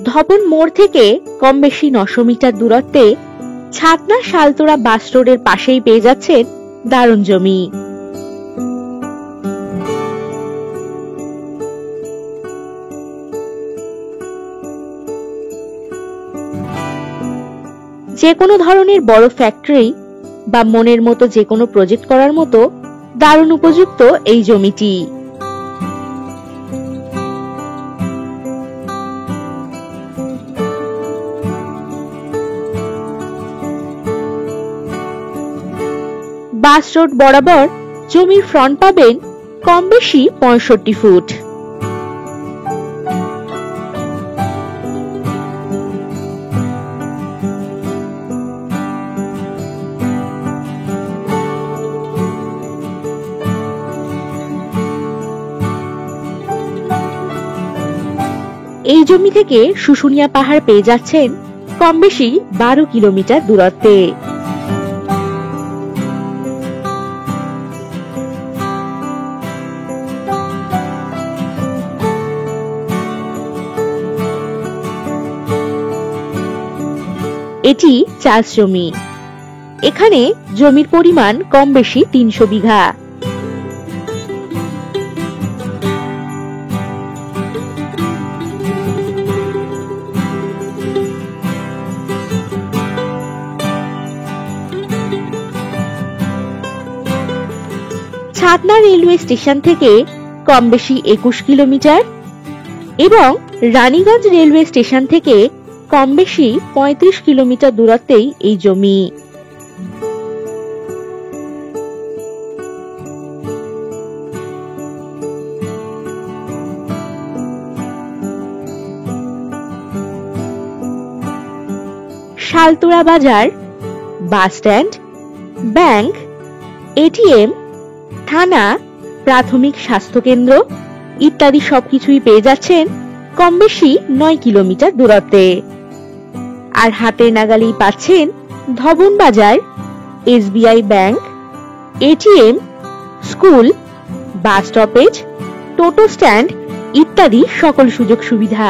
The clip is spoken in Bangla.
ধবন মোড় থেকে কম বেশি 900 মিটার দূরত্বে ছাতনা শালতোরা বাস রোডের পাশেই পেয়ে যাচ্ছেন দারুণ জমি। যে কোনো ধরনের বড় ফ্যাক্টরি বা মনের মতো যে কোনো প্রজেক্ট করার মতো দারুণ উপযুক্ত এই জমিটি। বাস রোড বরাবর জমির ফ্রন্ট পাবেন কম বেশি 65 ফুট। এই জমি থেকে শুশুনিয়া পাহাড় পেয়ে যাচ্ছেন কম বেশি 12 কিলোমিটার দূরত্বে। এটি চাষ জমি। এখানে জমির পরিমাণ কম বেশি 300 বিঘা। ছাতনা রেলওয়ে স্টেশন থেকে কম বেশি 21 কিলোমিটার এবং রানীগঞ্জ রেলওয়ে স্টেশন থেকে কম বেশি 35 কিলোমিটার দূরত্বেই এই জমি। শালতোরা বাজার, বাস স্ট্যান্ড, ব্যাংক, এটিএম, থানা, প্রাথমিক স্বাস্থ্য কেন্দ্র ইত্যাদি সবকিছুই পেয়ে যাচ্ছেন কম বেশি 9 কিলোমিটার দূরত্বে। আর হাতের নাগালেই পাচ্ছেন ধবন বাজার, SBI bank, ATM, school, bus stoppage, toto stand ইত্যাদি সকল সুযোগ সুবিধা।